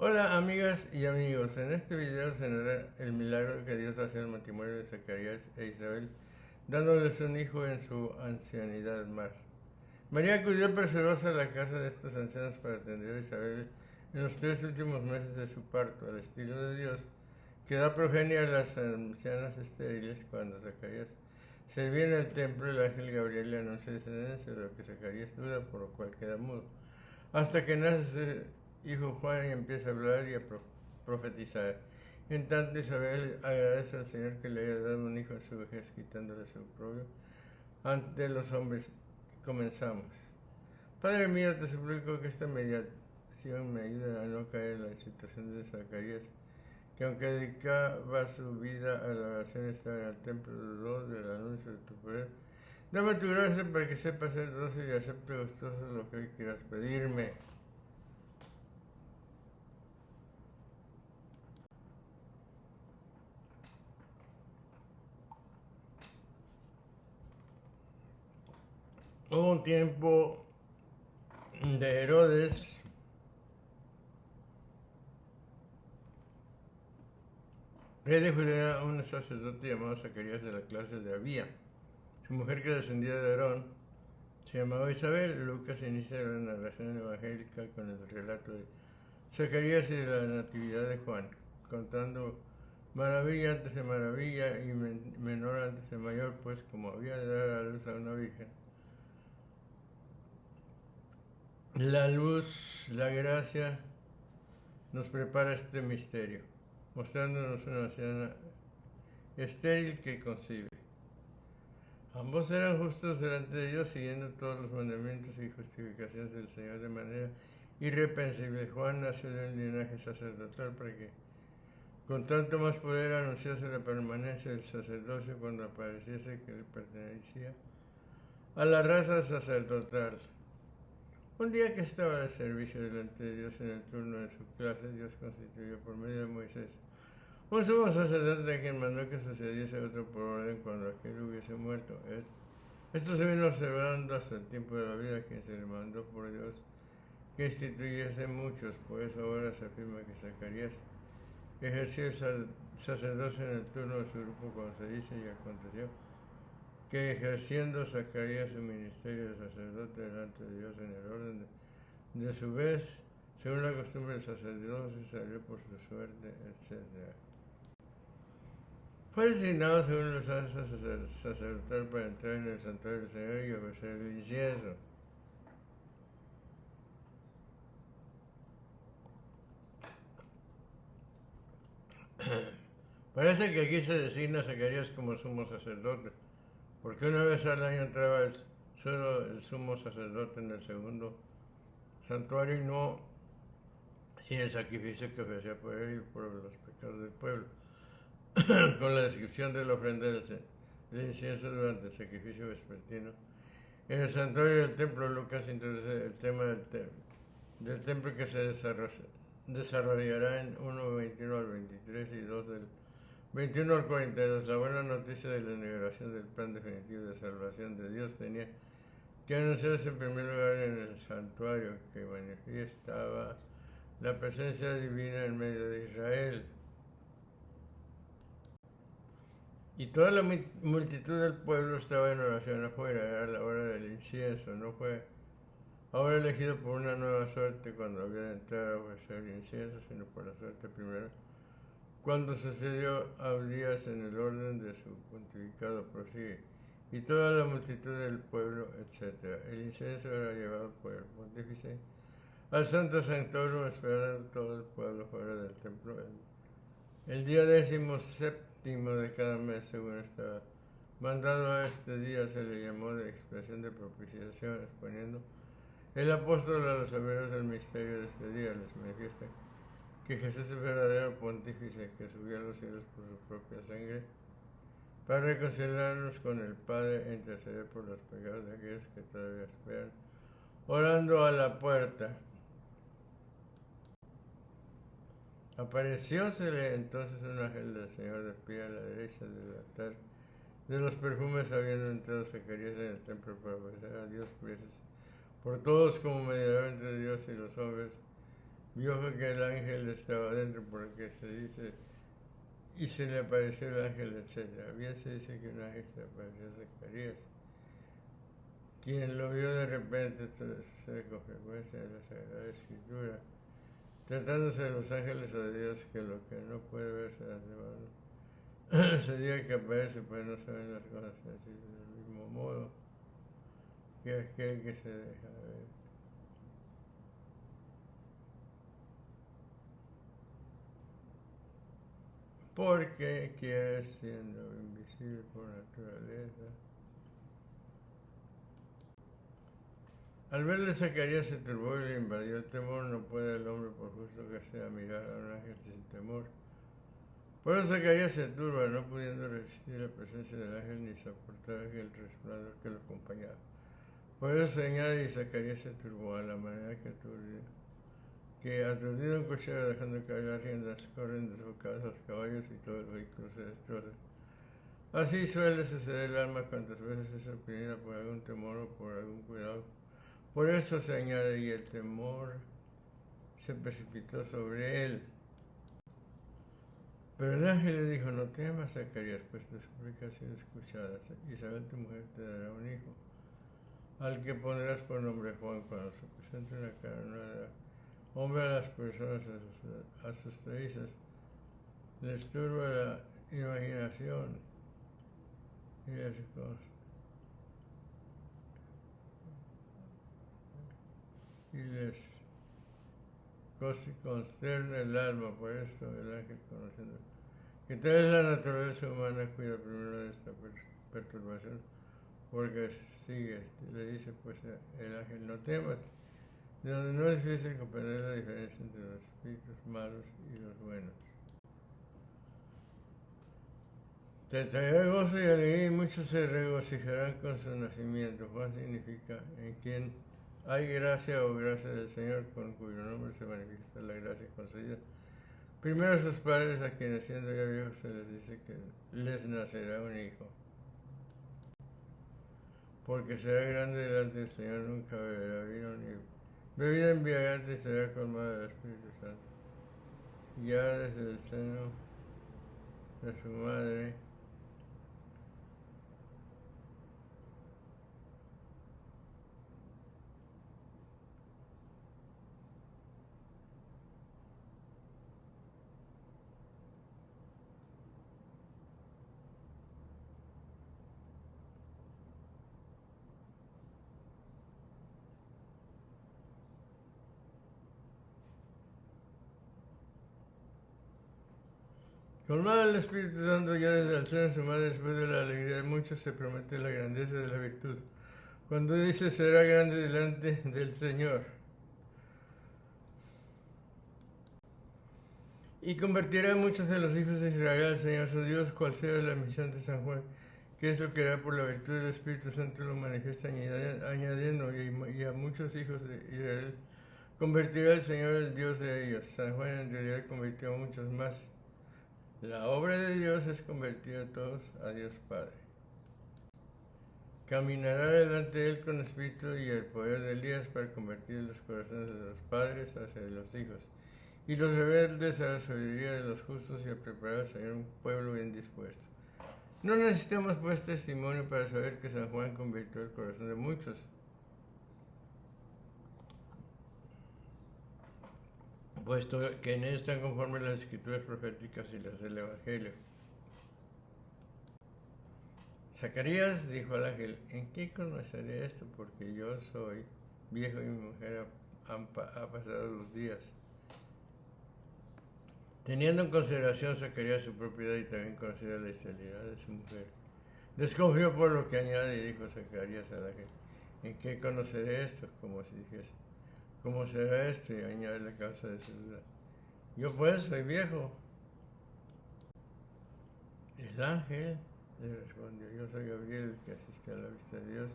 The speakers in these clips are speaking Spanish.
Hola amigas y amigos, en este video se narra el milagro que Dios hace en el matrimonio de Zacarías e Isabel, dándoles un hijo en su ancianidad más. María acudió presurosa a la casa de estos ancianos para atender a Isabel en los 3 últimos meses de su parto, al estilo de Dios, que da progenie a las ancianas estériles. Cuando Zacarías servía en el templo, el ángel Gabriel le anuncia descendencia, de lo que Zacarías duda, por lo cual queda mudo, hasta que nace su hijo Juan y empieza a hablar y a profetizar. En tanto, Isabel agradece al Señor que le haya dado un hijo en su vejez, quitándole su propio. Ante los hombres comenzamos. Padre mío, te suplico que esta meditación me ayude a no caer en la situación de Zacarías, que aunque dedicaba su vida a la oración, estaba en el templo, dudó del anuncio de tu poder. Dame tu gracia para que sepa ser dócil y acepte gustoso lo que hoy quieras pedirme. Hubo un tiempo de Herodes, rey de Judea, un sacerdote llamado Zacarías, de la clase de Abía. Su mujer, que descendía de Aarón, se llamaba Isabel. Lucas inicia la narración evangélica con el relato de Zacarías y de la natividad de Juan, contando maravilla antes de maravilla y menor antes de mayor, pues como había de dar a luz a una virgen, la luz, la gracia, nos prepara este misterio, mostrándonos una anciana estéril que concibe. Ambos eran justos delante de Dios, siguiendo todos los mandamientos y justificaciones del Señor de manera irreprensible. Juan nació de un linaje sacerdotal para que con tanto más poder anunciase la permanencia del sacerdocio cuando apareciese que le pertenecía a la raza sacerdotal. Un día que estaba de servicio delante de Dios en el turno de su clase, Dios constituyó por medio de Moisés un sumo sacerdote, a quien mandó que sucediese otro por orden cuando aquel hubiese muerto. Esto se vino observando hasta el tiempo de la vida, a quien se le mandó por Dios que instituyese muchos. Por eso ahora se afirma que Zacarías ejerció el sacerdocio en el turno de su grupo, cuando se dice: y aconteció que ejerciendo Zacarías su ministerio de sacerdote delante de Dios en el orden de su vez, según la costumbre del sacerdocio, salió por su suerte, etc. Fue designado según los usanzas sacerdotal para entrar en el santuario del Señor y ofrecer el incienso. Parece que aquí se designa a Zacarías como sumo sacerdote, porque una vez al año entraba solo el sumo sacerdote en el segundo santuario, y no sin el sacrificio que ofrecía por él y por los pecados del pueblo, con la descripción de la ofrenda del incienso durante el sacrificio vespertino. En el santuario del templo, Lucas introduce el tema del templo, que se desarrollará en 1:21 al 23 y 2 del 21 al 42. La buena noticia de la inauguración del plan definitivo de salvación de Dios tenía que anunciarse en primer lugar en el santuario, que manifestaba la presencia divina en medio de Israel. Y toda la multitud del pueblo estaba en oración afuera. Era la hora del incienso. No fue ahora elegido por una nueva suerte cuando había de entrar a ofrecer el incienso, sino por la suerte primera, cuando sucedió Abdías en el orden de su pontificado. Prosigue: y toda la multitud del pueblo, etc. El incienso era llevado por el pontífice al santo sanctorio, esperando todo el pueblo fuera del templo. El día 17º de cada mes, según estaba mandado, a este día se le llamó de expresión de propiciación, exponiendo el apóstol a los obreros del misterio de este día. Les manifiesta que Jesús es verdadero pontífice, que subió a los cielos por su propia sangre para reconciliarnos con el Padre e interceder por los pecados de aquellos que todavía esperan, orando a la puerta. Apareciósele entonces un ángel del Señor de pie a la derecha del altar de los perfumes, habiendo entrado Zacarías en el templo para ofrecer a Dios preces por todos como mediador entre Dios y los hombres. vio que el ángel estaba dentro, porque se dice, y se le apareció el ángel, etc. Bien se dice que un ángel se apareció a Zacarías, quien lo vio de repente. Esto sucede con frecuencia en la Sagrada Escritura, tratándose de los ángeles o de Dios, que lo que no puede verse de antemano se diga que aparece, pues no se ven las cosas así, del mismo modo que aquel que se deja ver. Porque quiere, siendo invisible por naturaleza. Al verle Zacarías se turbó y le invadió el temor. No puede el hombre, por justo que sea, mirar a un ángel sin temor. Por eso Zacarías se turba, no pudiendo resistir la presencia del ángel ni soportar el resplandor que lo acompañaba. Por eso se añade, y Zacarías se turbó a la manera que aturdido un cochero, dejando caer las riendas, corren desbocados los caballos y todo el vehículo se destroza. Así suele suceder el alma cuantas veces es oprimida por algún temor o por algún cuidado. Por eso se añade, y el temor se precipitó sobre él. Pero el ángel le dijo, no temas, Zacarías, pues tu súplica ha sido escuchada. Isabel, tu mujer, te dará un hijo, al que pondrás por nombre Juan. Cuando se presente una cara nueva, hombre, a las personas asustadizas les turba la imaginación y les consterna el alma. Por esto el ángel, conociendo que tal es la naturaleza humana, cuida primero de esta perturbación, porque sigue, le dice pues el ángel, no temas, de donde no es difícil comprender la diferencia entre los espíritus malos y los buenos. Te traerá gozo y alegría, y muchos se regocijarán con su nacimiento. Juan significa en quien hay gracia o gracia del Señor, con cuyo nombre se manifiesta la gracia concedida. Primero a sus padres, a quienes siendo ya viejos se les dice que les nacerá un hijo. Porque será grande delante del Señor, nunca beberá vino ni bebida embriagante, será colmado del Espíritu Santo. Ya desde el seno de su madre colmado del Espíritu Santo, ya desde el seno de su madre, después de la alegría de muchos, se promete la grandeza de la virtud. Cuando dice será grande delante del Señor, y convertirá a muchos de los hijos de Israel al Señor su Dios, cual sea la misión de San Juan, que eso que hará por la virtud del Espíritu Santo lo manifiesta añadiendo, y a muchos hijos de Israel convertirá el Señor el Dios de ellos. San Juan en realidad convirtió a muchos más. La obra de Dios es convertir a todos a Dios Padre. Caminará delante de él con espíritu y el poder de Elías para convertir los corazones de los padres hacia los hijos, y los rebeldes a la sabiduría de los justos, y a preparar al Señor un pueblo bien dispuesto. No necesitamos pues testimonio para saber que San Juan convirtió el corazón de muchos, puesto que en él están conformes las escrituras proféticas y las del Evangelio. Zacarías dijo al ángel, ¿en qué conoceré esto? Porque yo soy viejo y mi mujer ha pasado los días. Teniendo en consideración Zacarías su propiedad y también conocida la esterilidad de su mujer, desconfió por lo que añade y dijo Zacarías al ángel, ¿en qué conoceré esto? Como si dijese, ¿cómo será esto? Y añade la causa de su duda. Yo pues soy viejo. El ángel le respondió, yo soy Gabriel, que asiste a la vista de Dios,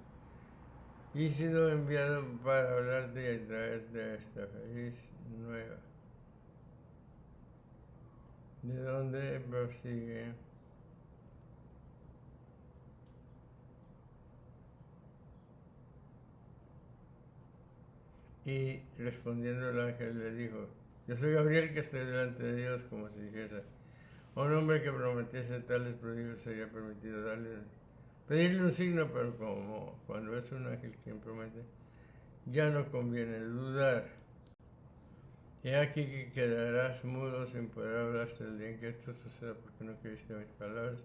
y he sido enviado para hablarte y traerte esta feliz nueva. De donde prosigue. Y respondiendo el ángel le dijo, Yo soy Gabriel, que estoy delante de Dios, como si dijese: a un hombre que prometiese tales prodigios sería permitido pedirle un signo, pero como cuando es un ángel quien promete, ya no conviene dudar. He aquí que quedarás mudo sin poder hablar hasta el día en que esto suceda, porque no creíste mis palabras,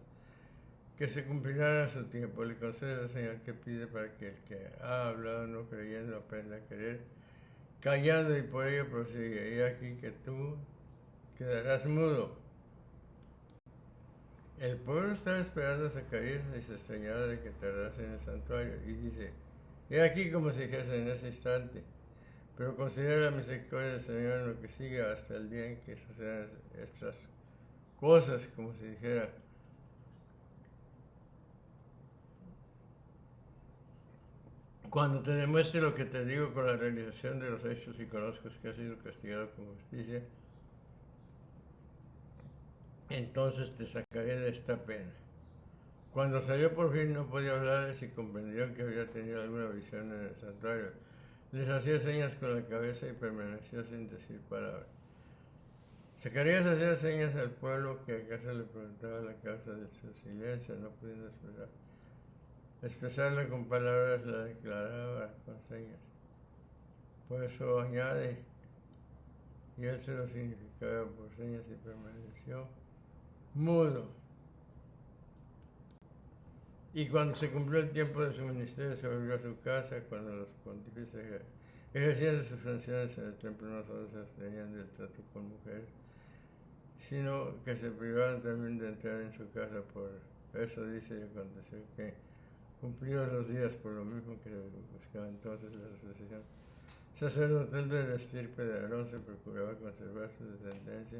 que se cumplirán a su tiempo. Le concede la señal que pide para que el que ha hablado no creyendo aprenda a creer, callando, y por ello prosigue: he aquí que tú quedarás mudo. El pueblo estaba esperando a Zacarías y se extrañaba de que tardase en el santuario, y dice: he aquí como si dijese en ese instante, pero considera la misericordia del Señor en lo que sigue hasta el día en que sucedan estas cosas, como si dijera: cuando te demuestre lo que te digo con la realización de los hechos y conozcas que has sido castigado con justicia, entonces te sacaré de esta pena. Cuando salió por fin no podía hablarles, y comprendieron que había tenido alguna visión en el santuario. Les hacía señas con la cabeza y permaneció sin decir palabra. Zacarías hacía señas al pueblo, que acaso le preguntaba la causa de su silencio, no pudiendo expresarla con palabras, la declaraba con señas. Por eso añade: y él se lo significaba por señas y permaneció mudo. Y cuando se cumplió el tiempo de su ministerio, se volvió a su casa. Cuando los pontífices ejercían sus funciones en el templo, no solo se abstenían del trato con mujeres, sino que se privaban también de entrar en su casa. Por eso dice: y aconteció que, cumplidos los días, por lo mismo que buscaba entonces la sucesión sacerdotal de la estirpe de Aarón, se procuraba conservar su descendencia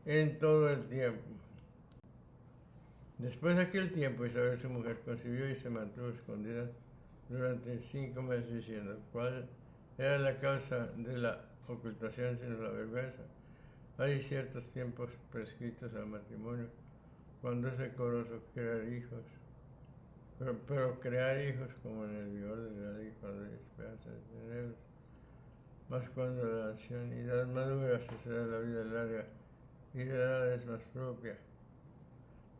en todo el tiempo. Después de aquel tiempo, Isabel, su mujer, concibió y se mantuvo escondida durante 5 meses, diciendo: ¿cuál era la causa de la ocultación sino la vergüenza? Hay ciertos tiempos prescritos al matrimonio, cuando es decoroso crear hijos, pero crear hijos como en el vigor de la edad y cuando hay esperanza de tenerlos. Mas cuando la ancianidad madura sucede la vida larga y la edad es más propia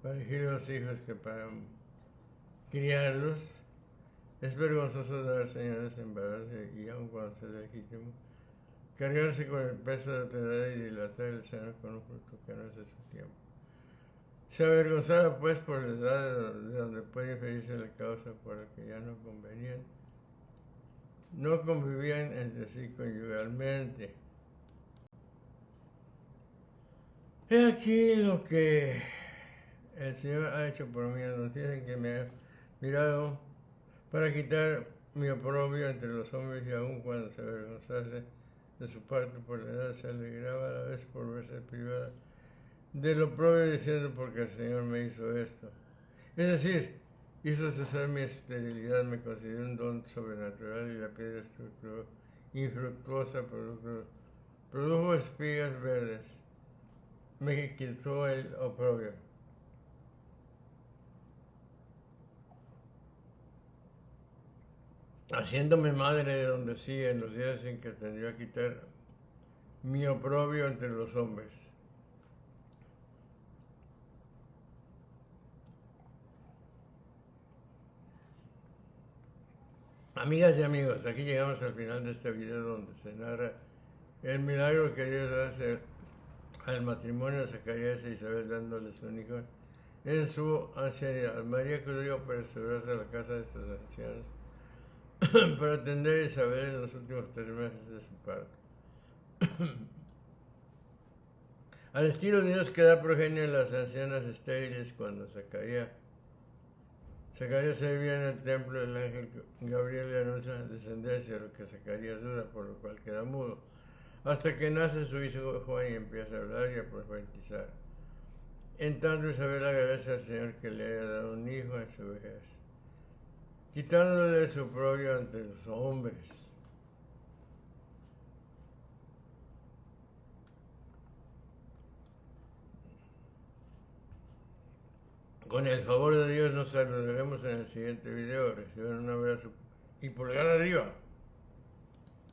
para elegir los hijos que para criarlos, es vergonzoso dar señales de embarazo, y aun cuando sea legítimo, cargarse con el peso de otra edad y dilatar el seno con un fruto que no es de su tiempo. Se avergonzaba pues por la edad, de donde puede inferirse la causa por la que ya no convivían entre sí conyugalmente. He aquí lo que el Señor ha hecho por mí. Nos dicen que me ha mirado para quitar mi oprobio entre los hombres, y aun cuando se avergonzase de su parte por la edad, se alegraba a la vez por verse privada del oprobio, diciendo: porque el Señor me hizo esto. Es decir, hizo cesar mi esterilidad, me concedió un don sobrenatural, y la piedra infructuosa produjo espigas verdes. Me quitó el oprobio. Haciéndome madre de donde sí, en los días en que tendría a quitar mi oprobio entre los hombres. Amigas y amigos, aquí llegamos al final de este video, donde se narra el milagro que Dios hace al matrimonio de Zacarías e Isabel, dándoles un hijo en su ancianidad. María acudió para asegurarse a la casa de estos ancianos para atender a Isabel en los últimos 3 meses de su parto. Al estilo de Dios, que da progenie a las ancianas estériles, cuando Zacarías servía en el templo, el ángel Gabriel le anuncia descendencia, lo que Zacarías duda, por lo cual queda mudo, hasta que nace su hijo Juan y empieza a hablar y a profetizar. En tanto, Isabel agradece al Señor que le haya dado un hijo en su vejez, quitándole su oprobio ante los hombres. Con el favor de Dios nos saludaremos en el siguiente video. Reciban un abrazo y pulgar arriba.